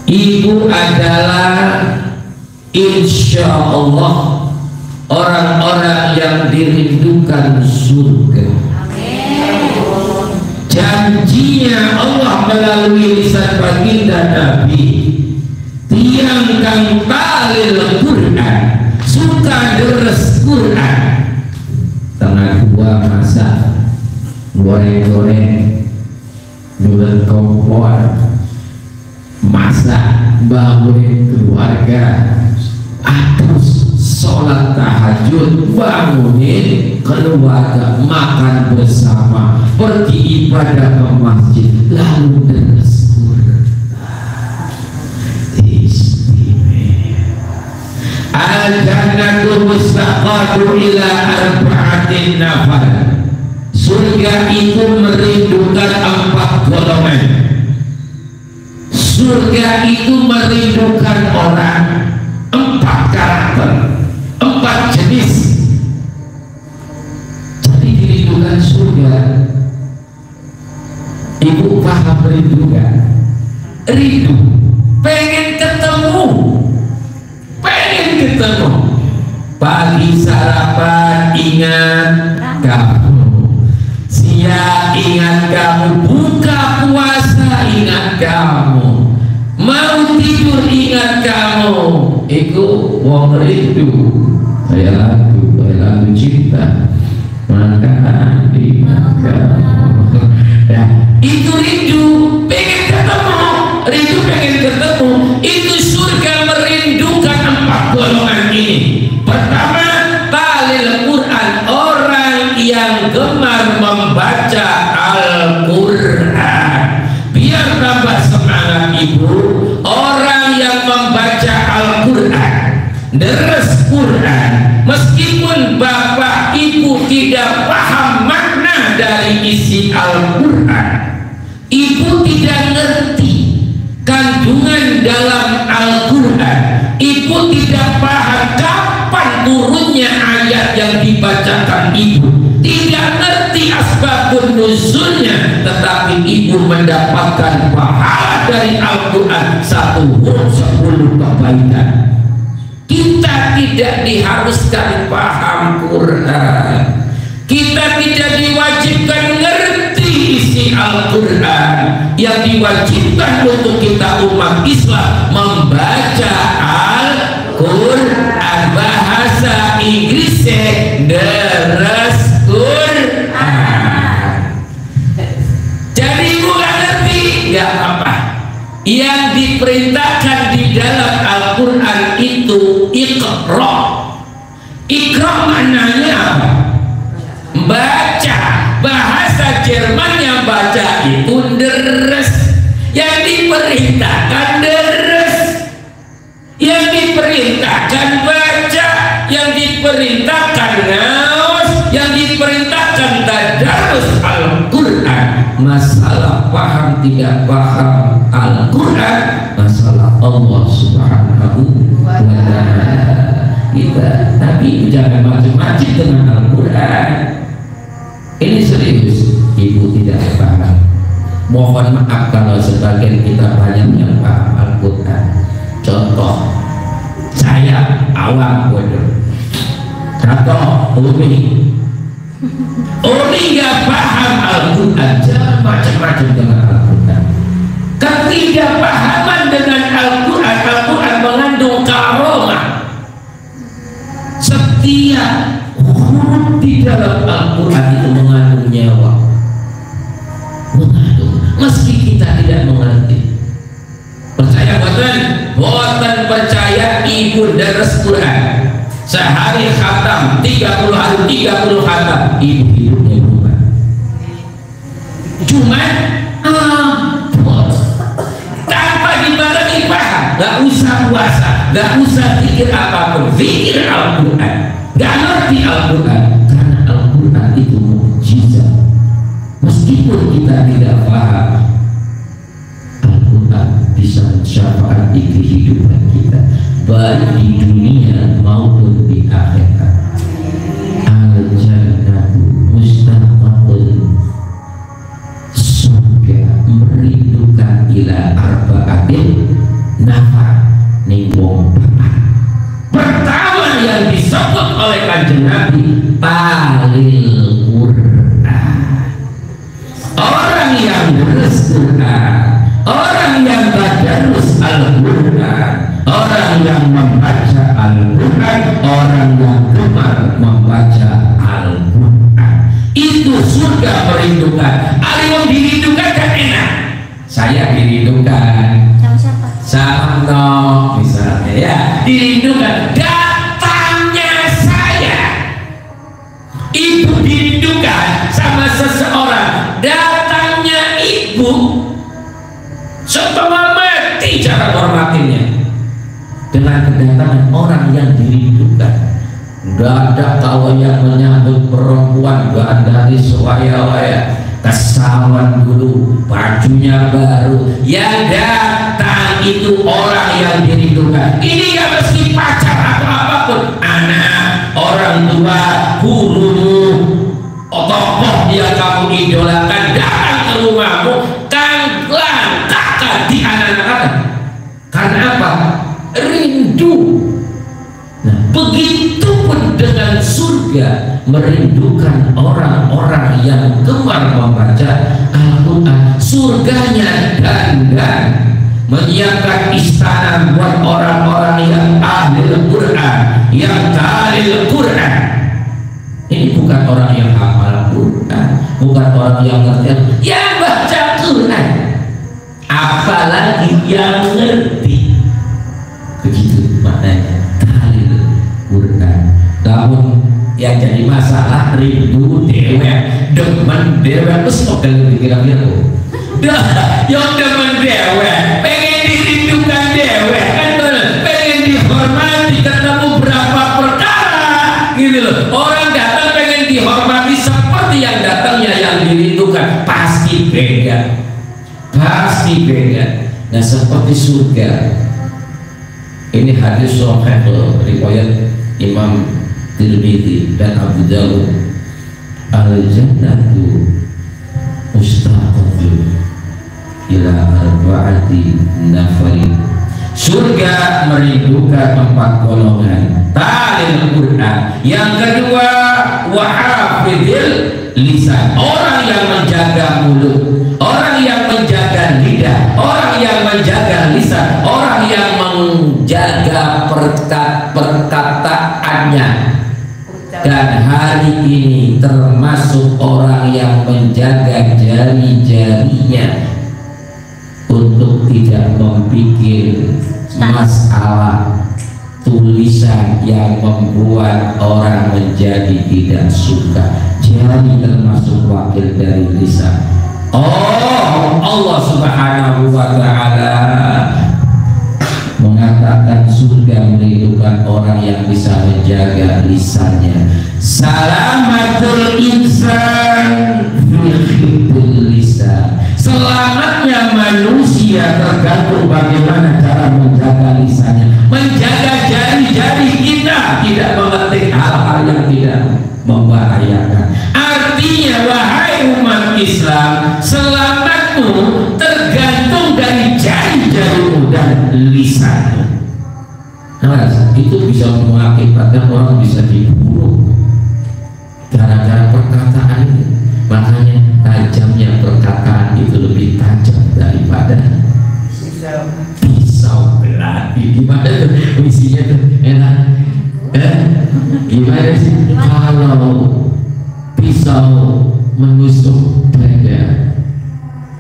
Ibu adalah insya Allah orang-orang yang dirindukan surga. Janjinya Allah melalui lisan baginda Nabi, tiang kang talil Quran, suka deres Quran, tengah dua masak goreng-goreng, jualan kompor, masak bangunin keluarga, atau sholat tahajud, bangunin keluarga, makan bersama, pergi ibadah ke masjid, lalu deres Quran. Istimewa. Al-jannatu mustaqadu ila arba'atin nafar. Surga itu merindukan 4 golongan. Surga itu merindukan orang 4 karakter, 4 jenis. Jadi dirindukan surga. Ibu paham rindu kan? Rindu, pengen ketemu, pagi sarapan ingat kamu, siang ingat kamu, buka puasa ingat kamu, mau tidur ingat kamu. Iku wong rindu. Saya lagu cinta, maka ingat kamu. Ya, itu rindu, pengen ketemu, rindu pengen ketemu. Itu surga merindukan 4 golongan ini. Pertama, talil Quran, orang yang gemar membaca Al-Quran. Biar tambah semangat ibu, orang yang membaca Al-Quran, deres Quran, meskipun bapak ibu tidak paham makna dari isi Al-Quran, ibu tidak ngerti kandungan dalam Al-Quran, ibu tidak paham kapan turunnya ayat yang dibacakan ibu, tidak ngerti asbabun nuzulnya, tetapi ibu mendapatkan pahala dari Al-Quran 1 huruf 10 kebaikan. Kita tidak diharuskan paham Quran, kita tidak diwajibkan ngerti isi Al-Quran. Yang diwajibkan untuk kita umat Islam membaca Al-Quran, bahasa Inggrisnya deres Quran. Jadi ibu gak ngerti, gak apa-apa. Yang diperintahkan di dalam Al-Quran itu Iqra. Iqra maknanya apa? Baca. Bahasa Jerman yang baca itu deres. Yang diperintahkan deres, yang diperintahkan baca, yang diperintahkan ngaos, yang diperintahkan tadarus Al-Quran. Masalah paham tidak paham Al-Quran, masalah Allah Subhanahu wa ta'ala. Kita tapi jangan macam-macam dengan Al-Quran. Ini serius, ibu tidak paham. Mohon maaf kalau sebagian kita banyak yang paham Al-Quran. Contoh, saya awam bodoh. Contoh, Umi nggak paham Al-Quran, jangan macam-macam dengan Al-Quran. Ketidakpahaman dengan Al-Quran, Al-Quran mengandung karomah. Setiap huruf di dalam Al-Quran itu mengandung nyawa, mengandung, meski kita tidak mengerti. Percaya buatan percaya ibu deres Quran sehari khatam 30 hari 30 khatam, ibu hidupnya berubah. Cuma tanpa dibarengi paham, gak usah puasa, gak usah pikir apapun, pikir Al-Quran, gak ngerti Al-Quran, karena Al-Quran itu mukjizat. Meskipun kita tidak paham, Al-Quran bisa mensyafaati kehidupan kita baik di dunia maupun di akhirat. Al-jannatu mustaqatun, surga merindukan ila arba'atin nafar ning wong papat. Pertama yang disebut oleh Kanjeng Nabi talil Quran. Orang yang terus Quran, orang yang tadarus Al-Quran, orang yang membaca Al-Quran, orang yang gemar membaca Al-Quran, itu surga merindukan. Ada yang dirindukan kan enak. Saya dirindukan Sama siapa? sama no misalnya ya, dirindukan datangnya saya. Ibu dirindukan sama seseorang, datangnya ibu setengah mati cara hormatinya dengan kedatangan orang yang dirindukan. Gak ada kalau yang menyambut perempuan gak dari sewaya-waya, kesawan dulu, bajunya baru, yang datang itu orang yang dirindukan. Ini gak mesti pacar atau apapun, anak, orang tua, gurumu, tokoh yang kamu idolakan datang ke rumahmu, langkahkan di anak-anak. Karena apa? Rindu. Nah, begitu pun dengan surga, merindukan orang-orang yang gemar membaca Al-Quran. Surganya dandan, menyiapkan istana buat orang-orang yang ahli Al-Quran, yang talil Quran. Ini bukan orang yang hafal Quran, bukan orang yang ngerti, yang baca Quran, apalagi yang ngerti. Begitu maknanya talil Quran. Namun yang jadi masalah rindu dewek, demen dewek, terus kok kira-kira yang demen dewek, pengen dirindukan dewek kan, pengen dihormati, ketemu berapa perkara gitu loh. Orang datang pengen dihormati seperti yang datangnya yang dirindukan, pasti beda, pasti beda. Nah, seperti surga. Ini hadis sahih riwayat Imam Tirmidzi dan Abu Dawud. Al-jannatu mustaqabun ila arba'ati nafarin. Surga merindukan 4 golongan. Talil Quran. Yang kedua, wahafidil lisan. Orang yang menjaga mulut, orang yang menjaga lidah, orang yang menjaga lisan, orang yang menjaga perkataannya. Dan hari ini termasuk orang yang menjaga jari-jarinya untuk tidak membuat masalah tulisan yang membuat orang menjadi tidak suka. Jari termasuk wakil dari lisan. Oh, Allah Subhanahu wa ta'ala mengatakan surga merindukan orang yang bisa menjaga lisannya. Salamatul insan fi hifdzil lisan. Selamatnya manusia tergantung bagaimana cara menjaga lisannya, menjaga jari-jari kita tidak mengetik hal-hal yang tidak membahayakan. Artinya, wahai umat Islam, selamatmu tergantung dari jari-jarimu dan lisanmu. Nah, itu bisa mengakibatkan orang bisa dibunuh gara-gara perkataan ini. Makanya tajamnya perkataan itu lebih tajam daripada pisau belati. Gimana tuh isinya tuh enak? Gimana sih? Kalau pisau menusuk dada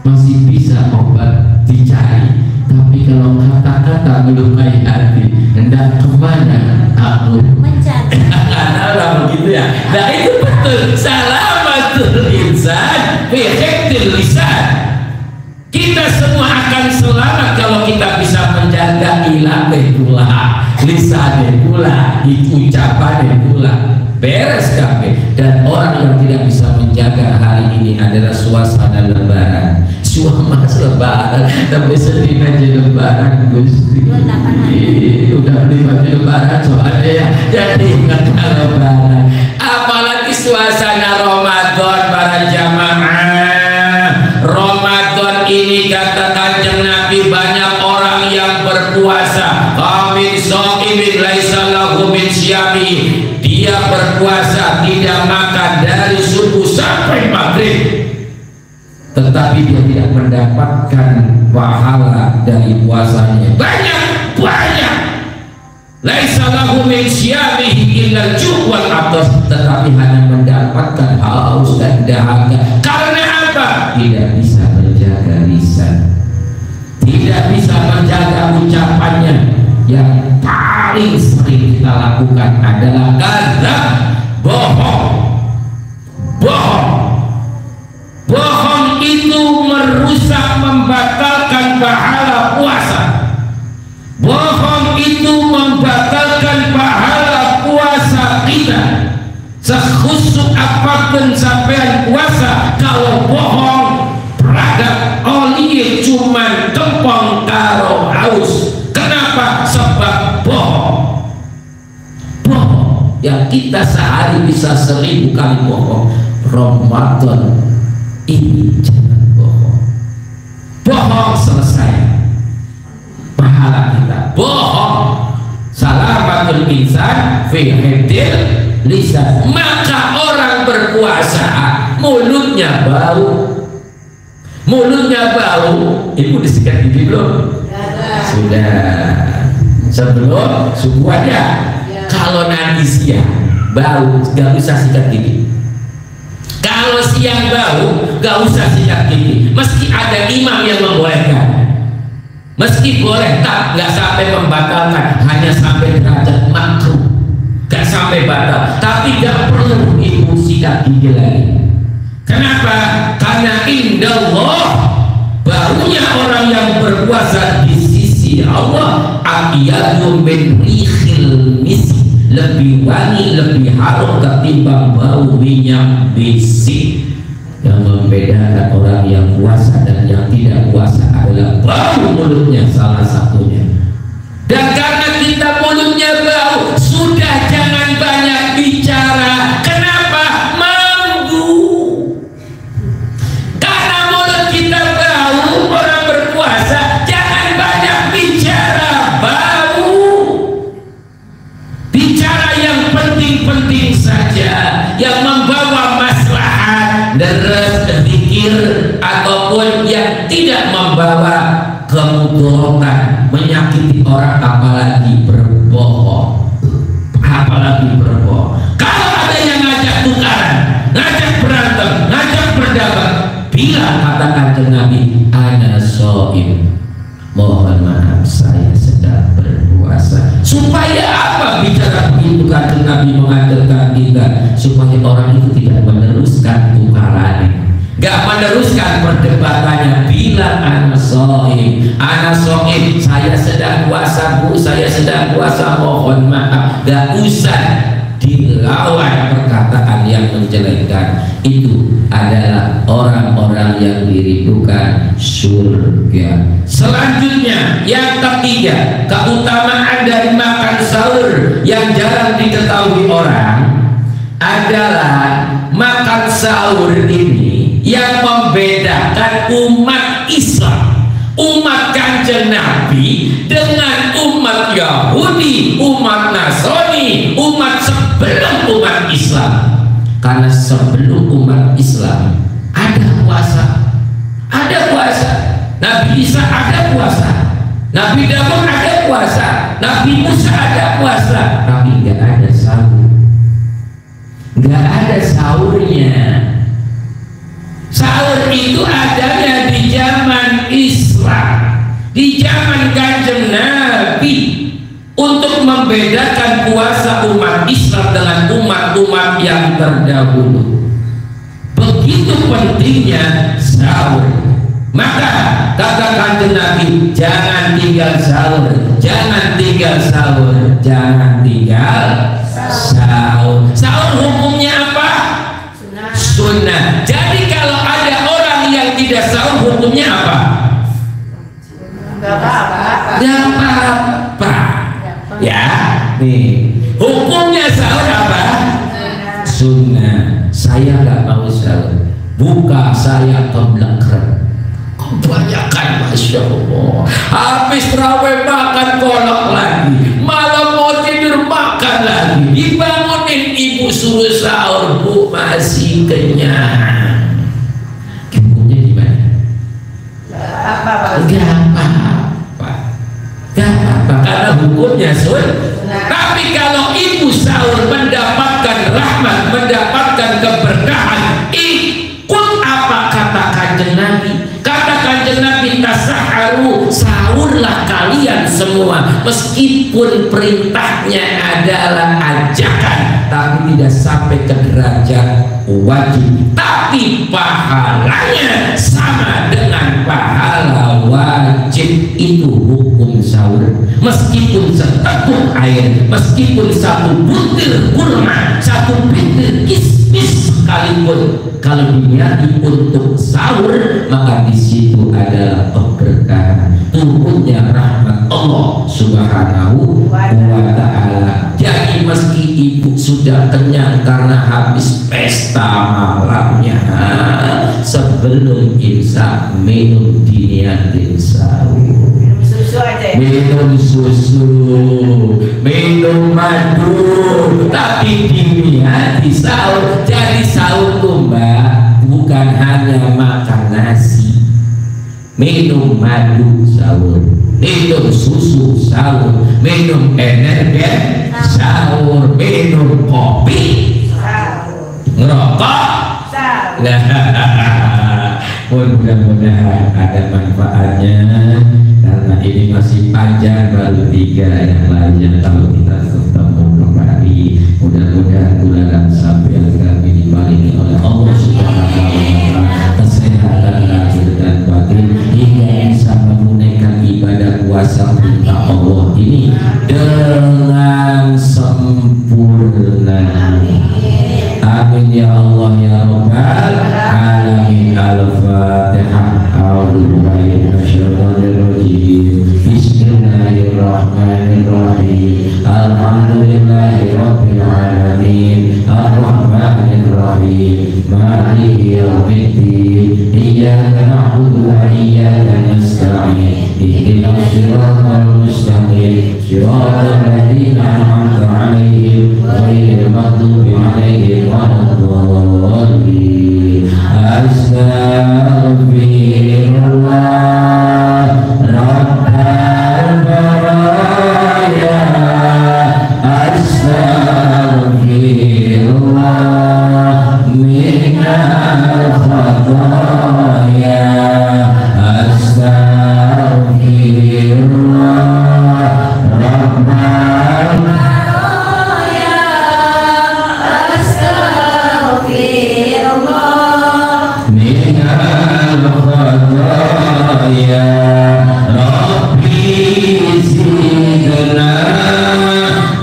masih bisa obat dicari, tapi kalau kata-kata melukai hati, hendak kemana aku Mencari. orang begitu ya. Nah, itu betul. Salamatul insan fi hifdzil lisan. Kita semua akan selamat kalau kita bisa menjaga ilate pula, lisane pula, ucapan pula. Beres kabeh. Dan orang yang tidak bisa menjaga hari ini adalah suasana lebaran. Suasana lebaran, tapi sedih aja lebaran Gusti. Udah beli baju lebaran soalnya ya, jadi ingat lebaran. Apalagi suasana Ramadan para jamaah. Ramadan ini kata Kanjeng Nabi banyak orang yang berpuasa berpuasa tidak makan dari subuh sampai maghrib, tetapi dia tidak mendapatkan pahala dari puasanya banyak. Laisa lahu min syiyamihi illa ju' wal atas, tetapi hanya mendapatkan haus dan dahaga. Karena apa? Tidak bisa menjaga lisan, tidak bisa menjaga ucapannya. Yang paling sering kita lakukan adalah kadzab, bohong itu merusak, membatalkan pahala puasa. Bohong itu membatalkan pahala puasa kita. Sekhusus apapun sampean puasa, kalau bohong beradab oli cuman kempong karo haus. Kenapa? Sebab bohong yang kita sehari bisa 1000 kali bohong. Ramadan ini jangan bohong selesai pahala kita. Bohong salamatul insan fi hifdzil lisan. Maka orang berpuasa mulutnya bau, ibu disikat gigi belum? Sudah. Sebelum subuh ada. Kalau nanti siang bau, gak usah sikat gigi. Kalau siang bau, gak usah sikat gigi. Meski ada imam yang membolehkan, meski boleh, tak gak sampai membatalkan, hanya sampai derajat makruh, gak sampai batal. Tapi gak perlu ibu sikat gigi lagi. Kenapa? Karena indallah, barunya orang yang berpuasa di sisi Allah atyadu min rihil misk, lebih wangi, lebih harum ketimbang bau minyak misik. Yang membedakan orang yang puasa dan yang tidak puasa adalah bau mulutnya salah satunya. Dan karena kita mulutnya bau, sudah jangan banyak bicara. Kenapa? Mampu. Karena mulut kita bau, orang berpuasa jangan banyak bicara. Bau. Bicara yang penting-penting saja, yang membawa maslahat, deres, zikir, ataupun yang tidak membawa kemudaratan, menyakiti orang, apalagi berbohong. Kalau ada yang ngajak tukaran, ngajak berantem, ngajak berdebat, bilang, katakan ke Nabi, ana shaim, mohon maaf saya sedang berpuasa. Supaya apa bicara begitu? Kan Nabi mengajarkan kita supaya orang itu tidak meneruskan tukarannya, gak meneruskan perdebatannya. Bilang ana shaim, saya sedang puasa bu, saya sedang puasa, mohon maaf. Gak usah dilawan perkataan yang menjelekkan. Itu adalah orang-orang yang dirindukan surga. Selanjutnya, yang ketiga, keutamaan dari makan sahur yang jarang diketahui orang adalah makan sahur ini yang membedakan umat Islam, umat Kanjeng Nabi dengan umat Yahudi, umat Nasrani, umat sebelum umat Islam. Karena sebelum umat Islam ada puasa, Nabi Isa ada puasa, Nabi Daud ada puasa, Nabi Musa ada puasa, tapi nggak ada sahur, nggak ada sahurnya. Sahur itu adanya di zaman Islam, di zaman Kanjeng Nabi, untuk membedakan puasa umat Islam dengan umat-umat yang terdahulu. Begitu pentingnya sahur. Maka kata Kanjeng Nabi, jangan tinggal sahur, jangan tinggal sahur, jangan tinggal sahur. Sahur hukumnya apa? Sunnah. Jadi kalau ada orang yang tidak sahur, hukumnya apa? Gak apa-apa. Ya, nih hukumnya sahur apa? Sunnah. Saya nggak mau sahur, buka saya kebelakang. Kebanyakan, masya Allah. Habis terawih makan kolak lagi, malam mau tidur makan lagi, dibangunin ibu kenyang. Hukumnya gimana? Gak apa-apa, karena hukumnya tapi kalau ibu sahur mendapatkan rahmat, mendapatkan keberkahan, ikut apa kata Kanjeng Nabi. Kata Kanjeng Nabi, tasaharu, sahurlah kalian semua, meskipun perintahnya adalah ajakan, tapi tidak sampai ke derajat wajib, tapi pahalanya sama dengan pahala wajib. Itu hukum sahur. Meskipun seteguk air, meskipun satu butir kurma, satu butir kismis sekalipun, kalau diniati untuk sahur, maka di situ adalah keberkahan, turunnya rahmat Allah Subhanahu wa ta'ala. Jadi meski ibu sudah kenyang karena habis pesta malamnya, sebelum imsak minum diniatin sahur. Minum susu, minum madu, tapi diniati sahur. Jadi sahur Mbak bukan hanya makan nasi, minum madu sahur, minum susu sahur, minum energen sahur, minum kopi, ngerokok. Nah, mudah-mudahan ada manfaatnya, karena ini masih panjang, baru 3 yang lainnya kalau kita ketemu kembali. Mudah-mudahan bulan sampai kami diparingi oleh Allah Subhanahu wa ta'ala kesehatan lahir dan batin, hingga bisa menunaikan ibadah puasa perintah Allah ini dengan sempurna. Amin ya Allah ya Rabbal alamin. Al-Fatihah. A'udzubillahi minasyaitonir rajim. Bismillahirrahmanirrahim. Alhamdulillahi rabbil alamin. Ar-Rahmanir Rahim. Maliki yaumiddin. Iyyaka na'budu wa iyyaka nasta'in. Ihdinas siratal mustaqim. Siratal ladzina an'amta 'alaihim ghairil maghdubi 'alaihim waladdallin. Astaghfirullah Rabbal baraya. Astaghfirullah minal khataya. Astaghfirullah Rabbal baraya. Astaghfirullah minal khataya. Rabbi zidna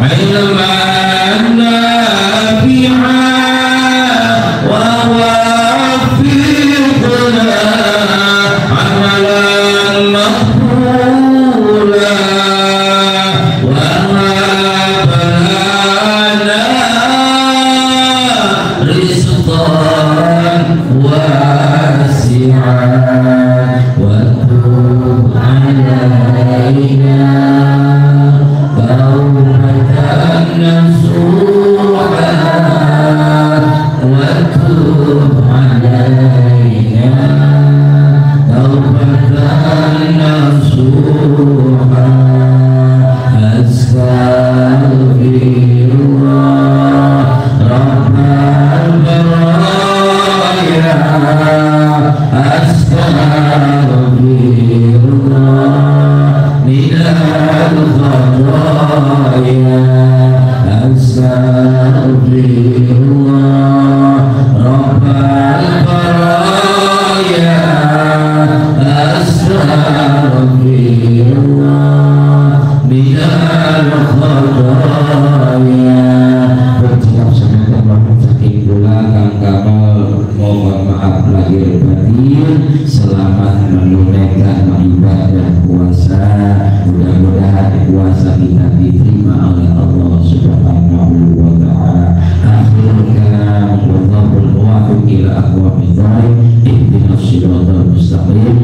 ilman nafi'an wa waffiqna amalan maqbula wa hab lana rizqan wasi'an wa tub 'alaina tawbatan nasuhan wa tub 'alaina tawbatan nasuhan. Astaghfirullah Rabbal baraya. Astaghfirullah minal khataya. Astaghfirullah Rabbal baraya. Astaghfirullah minal khataya. Bercakap sama teman saking pula Kang Kamal, mohon maaf lahir batin. Selamat menunaikan ibadah puasa. Mudah-mudahan puasa kita diterima oleh Allah Subhanahu wa ta'ala. Akhir kalam, wallahul muwaffiq ila aqwamit thoriq. Ihdinas siratal mustaqim.